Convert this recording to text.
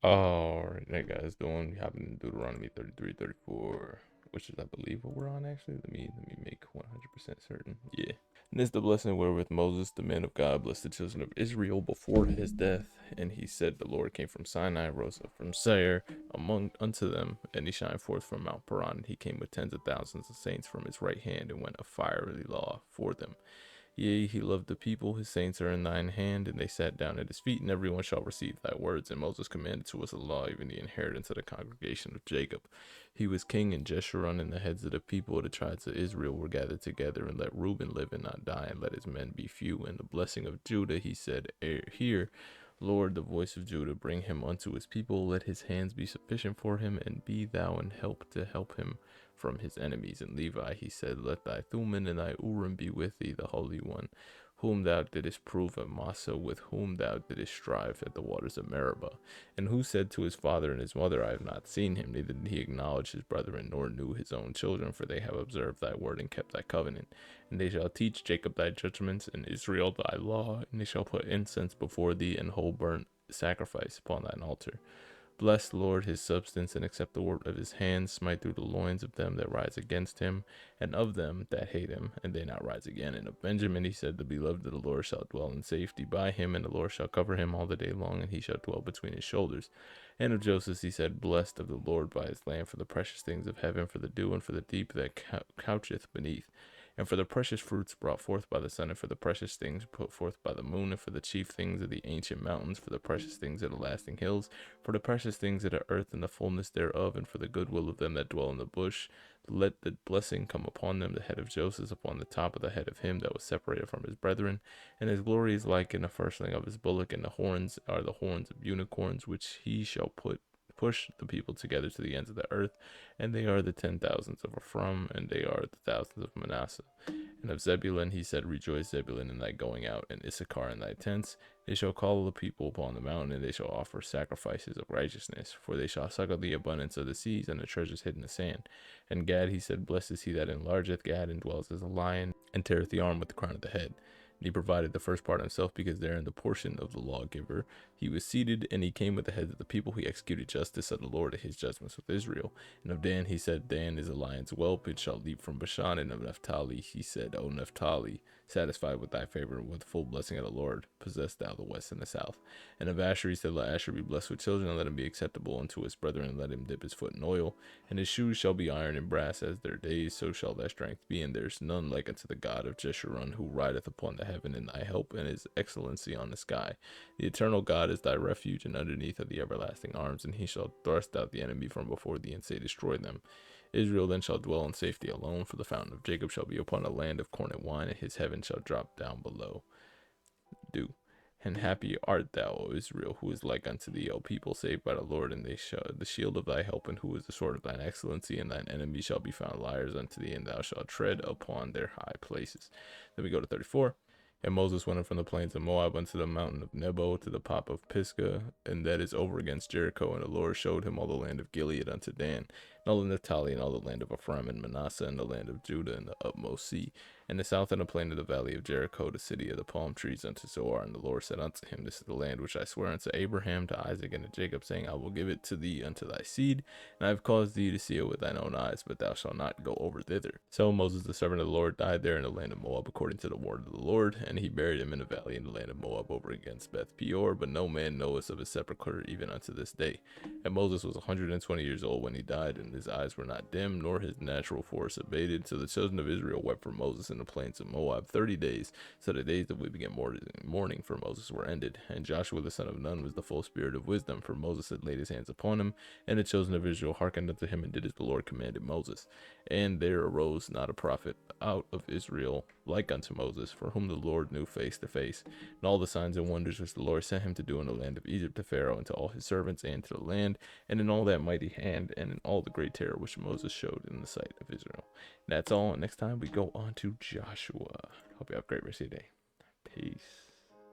All right, that guy's doing. We have in Deuteronomy 33, 34, which is, I believe, what we're on actually. Let me make 100% certain. Yeah. And this is the blessing wherewith Moses, the man of God, blessed the children of Israel before his death. And he said, the Lord came from Sinai, rose up from Seir among unto them, and he shined forth from Mount Paran. And he came with tens of thousands of saints from his right hand, and went a fiery law for them. Yea, he loved the people, his saints are in thine hand, and they sat down at his feet, and everyone shall receive thy words. And Moses commanded to us the law, even the inheritance of the congregation of Jacob. He was king in Jeshurun, and the heads of the people of the tribes of Israel were gathered together. And let Reuben live and not die, and let his men be few. And the blessing of Judah, he said, hear, Lord, the voice of Judah, bring him unto his people. Let his hands be sufficient for him, and be thou in help to help him from his enemies. And Levi, he said, let thy Thummim and thy Urim be with thee, the Holy One, whom thou didst prove at Massa, with whom thou didst strive at the waters of Meribah. And who said to his father and his mother, I have not seen him, neither did he acknowledge his brethren, nor knew his own children, for they have observed thy word and kept thy covenant. And they shall teach Jacob thy judgments, and Israel thy law, and they shall put incense before thee, and whole burnt sacrifice upon thine altar. Bless, Lord, his substance, and accept the work of his hands. Smite through the loins of them that rise against him, and of them that hate him, and they not rise again. And of Benjamin he said, the beloved of the Lord shall dwell in safety by him, and the Lord shall cover him all the day long, and he shall dwell between his shoulders. And of Joseph he said, blessed of the Lord by his land, for the precious things of heaven, for the dew, and for the deep that coucheth beneath, and for the precious fruits brought forth by the sun, and for the precious things put forth by the moon, and for the chief things of the ancient mountains, for the precious things of the lasting hills, for the precious things of the earth and the fullness thereof, and for the goodwill of them that dwell in the bush. Let the blessing come upon them, the head of Joseph upon the top of the head of him that was separated from his brethren. And his glory is like in the firstling of his bullock, and the horns are the horns of unicorns, which he shall push the people together to the ends of the earth. And they are the 10,000s of Ephraim, and they are the thousands of Manasseh. And of Zebulun he said, rejoice, Zebulun, in thy going out, and Issachar in thy tents. They shall call the people upon the mountain, and they shall offer sacrifices of righteousness, for they shall suckle the abundance of the seas, and the treasures hid in the sand. And Gad he said, blessed is he that enlargeth Gad, and dwells as a lion, and teareth the arm with the crown of the head. And he provided the first part himself, because therein the portion of the lawgiver. He was seated, and he came with the heads of the people. He executed justice of the Lord, and his judgments with Israel. And of Dan he said, Dan is a lion's whelp, it shall leap from Bashan. And of Naphtali he said, O Naphtali, satisfied with thy favor, and with the full blessing of the Lord, possess thou the west and the south. And of Asher he said, let Asher be blessed with children, and let him be acceptable unto his brethren, and let him dip his foot in oil. And his shoes shall be iron and brass as their days, so shall thy strength be. And there is none like unto the God of Jeshurun, who rideth upon the heaven in thy help, and his excellency on the sky. The eternal God is thy refuge, and underneath of the everlasting arms, and he shall thrust out the enemy from before thee, and say, destroy them. Israel then shall dwell in safety alone, for the fountain of Jacob shall be upon a land of corn and wine, and his heaven shall drop down below dew. And happy art thou, O Israel, who is like unto thee, O people saved by the Lord, and they shall the shield of thy help, and who is the sword of thine excellency, and thine enemies shall be found liars unto thee, and thou shalt tread upon their high places. Then we go to 34. And Moses went up from the plains of Moab unto the mountain of Nebo, to the top of Pisgah, and that is over against Jericho. And the Lord showed him all the land of Gilead unto Dan, and all the Naphtali, and all the land of Ephraim and Manasseh, and the land of Judah, and the utmost sea, and the south and the plain of the valley of Jericho, the city of the palm trees, unto Zoar. And the Lord said unto him, this is the land which I swear unto Abraham, to Isaac, and to Jacob, saying, I will give it to thee unto thy seed, and I have caused thee to see it with thine own eyes, but thou shalt not go over thither. So Moses the servant of the Lord died there in the land of Moab, according to the word of the Lord, and he buried him in a valley in the land of Moab, over against Beth Peor, but no man knoweth of his sepulchre even unto this day. And Moses was 120 years old when he died, and his eyes were not dim, nor his natural force abated. So the children of Israel wept for Moses in the plains of Moab 30 days. So the days that we began mourning for Moses were ended. And Joshua the son of Nun was the full spirit of wisdom, for Moses had laid his hands upon him. And the children of Israel hearkened unto him, and did as the Lord commanded Moses. And there arose not a prophet out of Israel like unto Moses, for whom the Lord knew face to face. And all the signs and wonders which the Lord sent him to do in the land of Egypt, to Pharaoh, and to all his servants, and to the land, and in all that mighty hand, and in all the great terror which Moses showed in the sight of Israel. And that's all. And next time we go on to Joshua. Hope you have a great rest of your day. Peace.